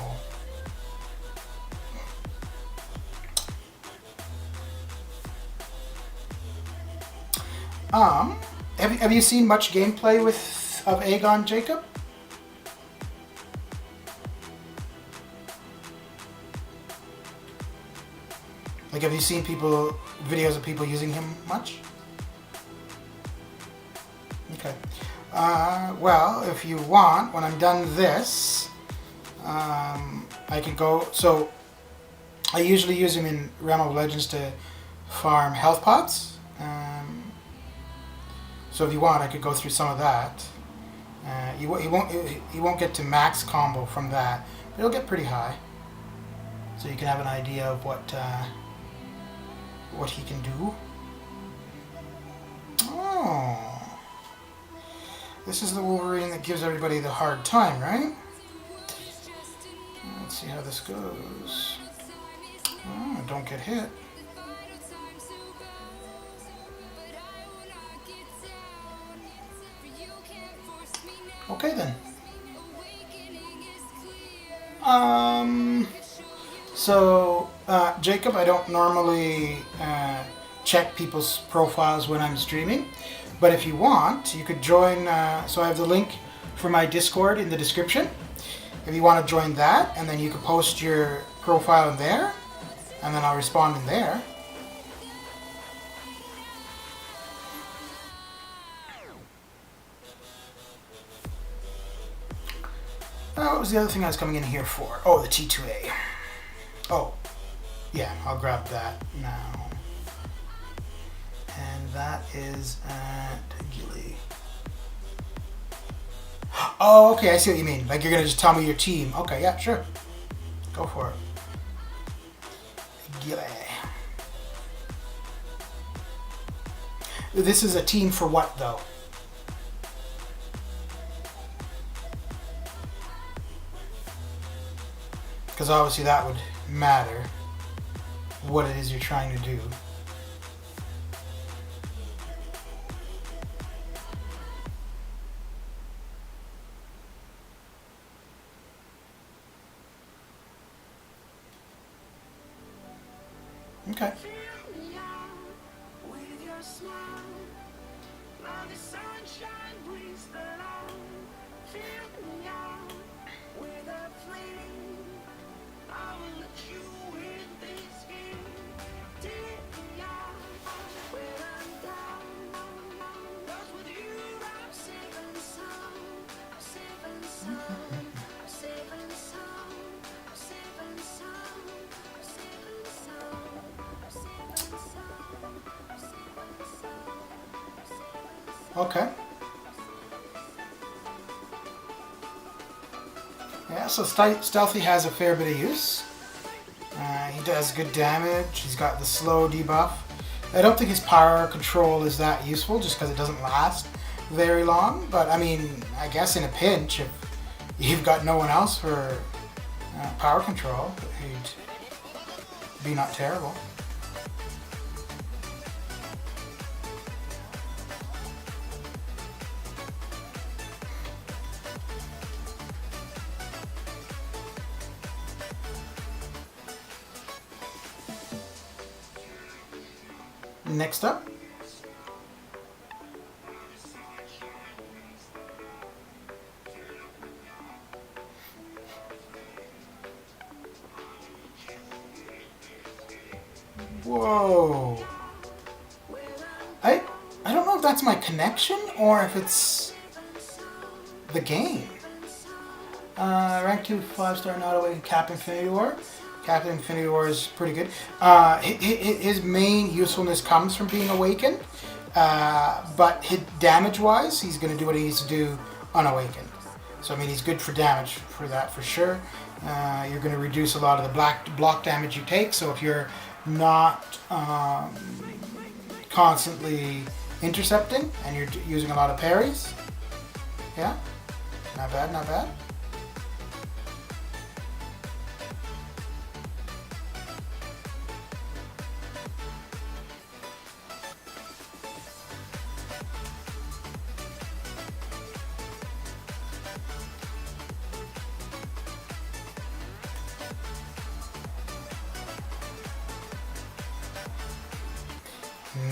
Have you seen much gameplay of Aegon, Jacob? Like, have you seen videos of people using him much? Okay. Well, if you want, when I'm done this, I can go. So, I usually use him in Realm of Legends to farm health pots. So if you want, I could go through some of that. He won't get to max combo from that, but he'll get pretty high. So you can have an idea of what he can do. Oh, this is the Wolverine that gives everybody the hard time, right? Let's see how this goes. Oh, don't get hit. Okay then. So Jacob, I don't normally check people's profiles when I'm streaming, but if you want, you could join. So I have the link for my Discord in the description. If you want to join that, and then you can post your profile in there, and then I'll respond in there. What was the other thing I was coming in here for? Oh, the T2A. Oh, yeah, I'll grab that now. And that is at Gilly. Oh, okay, I see what you mean. Like, you're going to just tell me your team. Okay, yeah, sure. Go for it. Gilly. This is a team for what, though? Because obviously that would matter, what it is you're trying to do. Okay. Okay. Yeah, so Stealthy has a fair bit of use. He does good damage. He's got the slow debuff. I don't think his power control is that useful just because it doesn't last very long. But I mean, I guess in a pinch, if you've got no one else for power control, he'd be not terrible. Next up, whoa, I don't know if that's my connection or if it's the game. Rank 2 5-star not away Cap Infinity War. Captain Infinity War is pretty good. His main usefulness comes from being awakened, but damage-wise, he's going to do what he needs to do unawakened. So I mean, he's good for damage for that for sure. You're going to reduce a lot of the block damage you take. So if you're not constantly intercepting and you're using a lot of parries, yeah, not bad, not bad.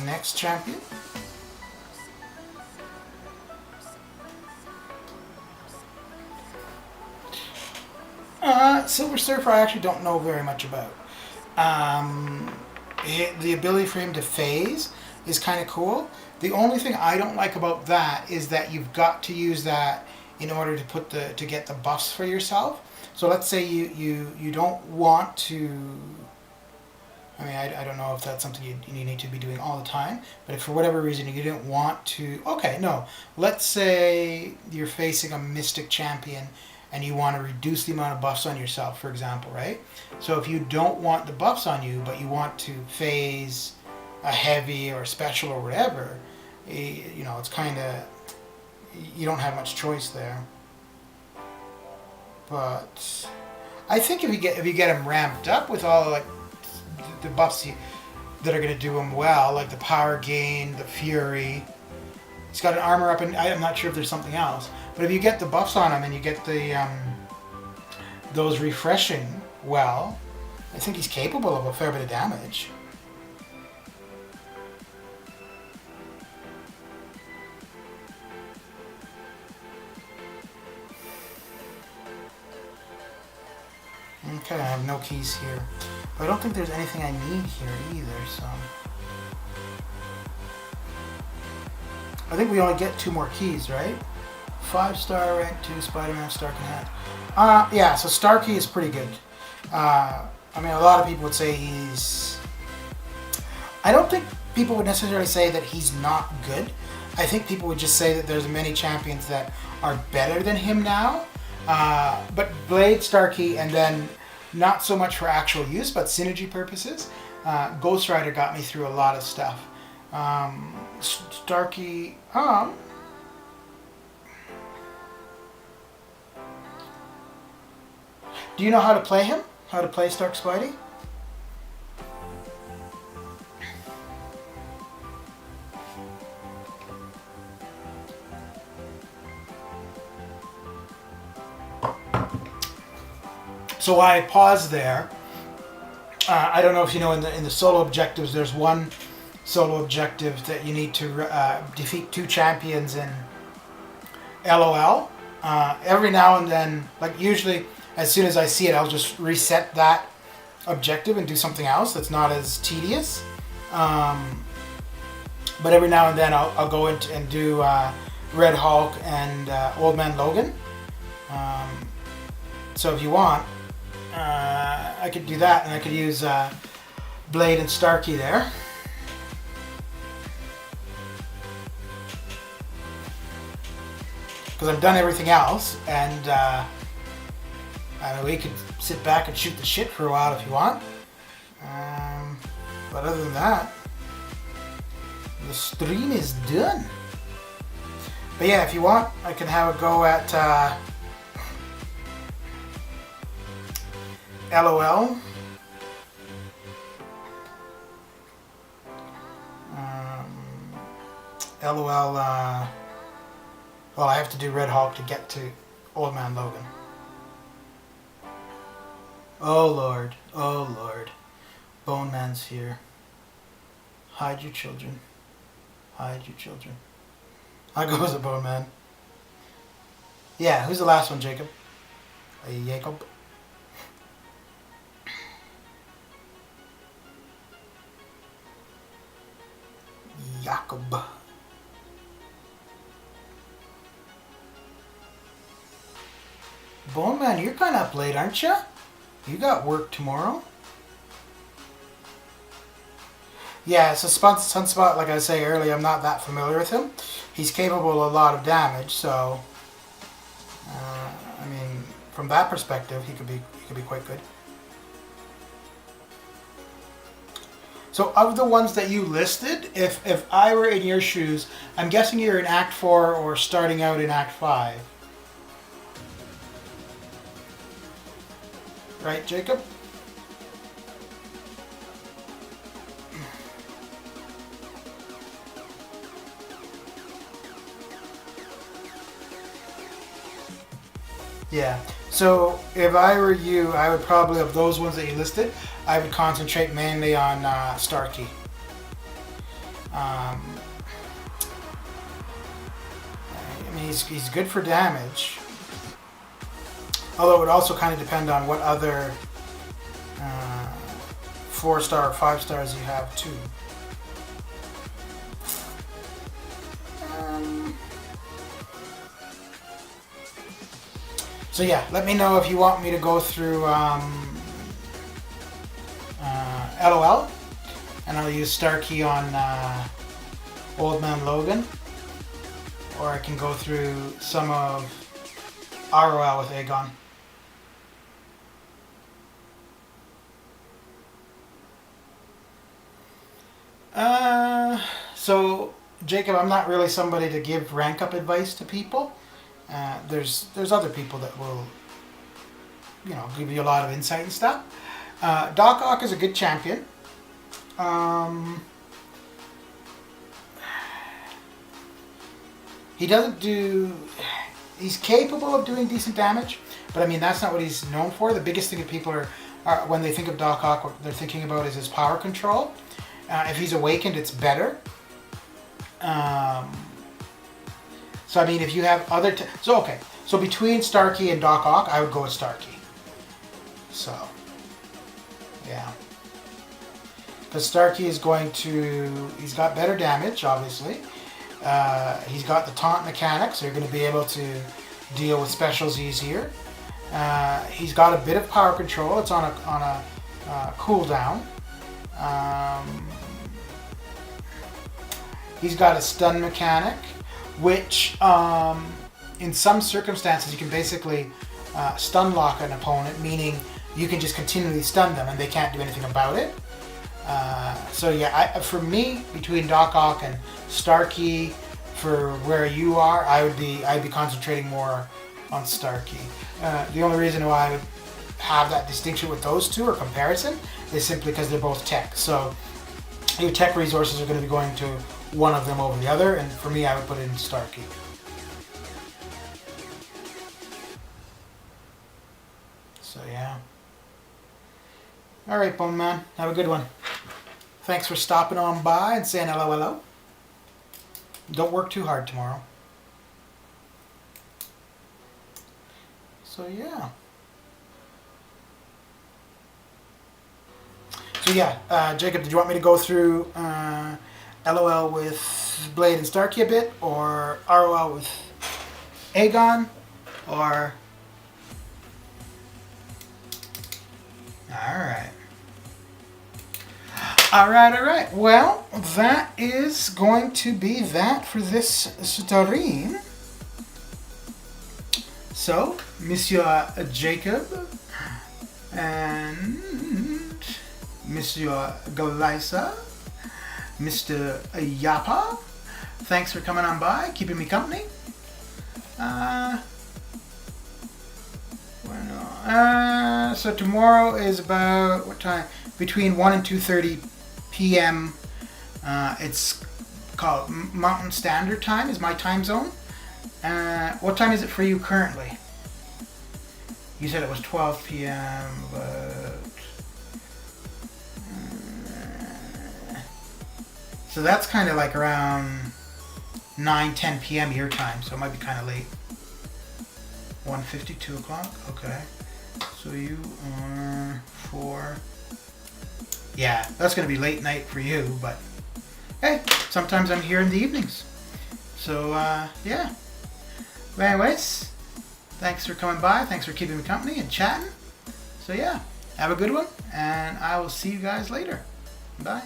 Next champion. Silver Surfer I actually don't know very much about. The ability for him to phase is kind of cool. The only thing I don't like about that is that you've got to use that in order to get the buffs for yourself. So let's say you don't want to. I mean, I don't know if that's something you need to be doing all the time, but if for whatever reason you didn't want to, okay, no. Let's say you're facing a Mystic champion and you want to reduce the amount of buffs on yourself, for example, right? So if you don't want the buffs on you, but you want to phase a heavy or a special or whatever, you know, it's kind of, you don't have much choice there. But I think if you get him ramped up with all like the buffs that are going to do him well, like the power gain, the fury. He's got an armor up, and I'm not sure if there's something else. But if you get the buffs on him and you get the those refreshing well, I think he's capable of a fair bit of damage. Okay, I have no keys here. But I don't think there's anything I need here either, so... I think we only get 2 more keys, right? 5-star, rank 2, Spider-Man, Stark and Hat. Yeah, so Starkey is pretty good. I mean, a lot of people would say he's... I don't think people would necessarily say that he's not good. I think people would just say that there's many champions that are better than him now. But Blade, Starkey, and then not so much for actual use, but synergy purposes. Ghost Rider got me through a lot of stuff. Starkey, do you know how to play him? How to play Stark Spidey? So I paused there. I don't know if you know, in the solo objectives, there's one solo objective that you need to defeat 2 champions in LOL. Every now and then, like usually as soon as I see it, I'll just reset that objective and do something else that's not as tedious. But every now and then I'll go in and do Red Hulk and Old Man Logan. So if you want, I could do that, and I could use Blade and Starkey there. Because I've done everything else, and I mean, we could sit back and shoot the shit for a while if you want. But other than that, the stream is done. But yeah, if you want, I can have a go at LOL. LOL, well, I have to do Red Hulk to get to Old Man Logan. Oh Lord, oh Lord. Bone Man's here. Hide your children. Hide your children. I'll go as a Bone Man. Yeah, who's the last one, Jacob? Jacob? Jacob. Bone Man, you're kind of up late, aren't you? You got work tomorrow? Yeah, it's a Sunspot, like I was saying earlier, I'm not that familiar with him. He's capable of a lot of damage, so... I mean, from that perspective, he could be quite good. So of the ones that you listed, if I were in your shoes, I'm guessing you're in Act 4 or starting out in Act 5. Right, Jacob? Yeah. So if I were you, I would probably, of those ones that you listed, I would concentrate mainly on Starkey. I mean, he's good for damage. Although it would also kind of depend on what other 4-star or 5-stars you have too. So yeah, let me know if you want me to go through LOL, and I'll use star key on Old Man Logan, or I can go through some of ROL with Aegon. So Jacob, I'm not really somebody to give rank up advice to people. There's other people that will, give you a lot of insight and stuff. Doc Ock is a good champion. He's capable of doing decent damage, but I mean, that's not what he's known for. The biggest thing that people are when they think of Doc Ock, what they're thinking about is his power control. If he's awakened, it's better. So I mean, if you have other... So between Starkey and Doc Ock, I would go with Starkey. So, yeah. Because Starkey is going to... He's got better damage, obviously. He's got the taunt mechanic, so you're going to be able to deal with specials easier. He's got a bit of power control. It's on a cooldown. He's got a stun mechanic, which in some circumstances you can basically stun lock an opponent, meaning you can just continually stun them and they can't do anything about it. So yeah, for me, between Doc Ock and Starkey, for where you are, I'd be concentrating more on Starkey. The only reason why I would have that distinction with those two or comparison is simply because they're both tech. So your tech resources are going to be going to one of them over the other, and for me, I would put it in Starkey. So yeah. All right, Bone Man, have a good one. Thanks for stopping on by and saying hello, hello. Don't work too hard tomorrow. So yeah. Jacob, did you want me to go through LOL with Blade and Starkey a bit, or ROL with Aegon, or... Alright. Well, that is going to be that for this stream. So, Monsieur Jacob and Monsieur Galisa, Mr. Yapa, thanks for coming on by, keeping me company. So tomorrow is about, what time? Between 1 and 2:30 p.m. It's called Mountain Standard Time, is my time zone. What time is it for you currently? You said it was 12 p.m., but... So that's kind of like around 9-10 p.m. your time, so it might be kind of late. 1:50, 2 o'clock? Okay. So you are 4... Yeah, that's going to be late night for you, but hey, sometimes I'm here in the evenings. So, yeah. But anyways, thanks for coming by. Thanks for keeping me company and chatting. So, yeah, have a good one, and I will see you guys later. Bye.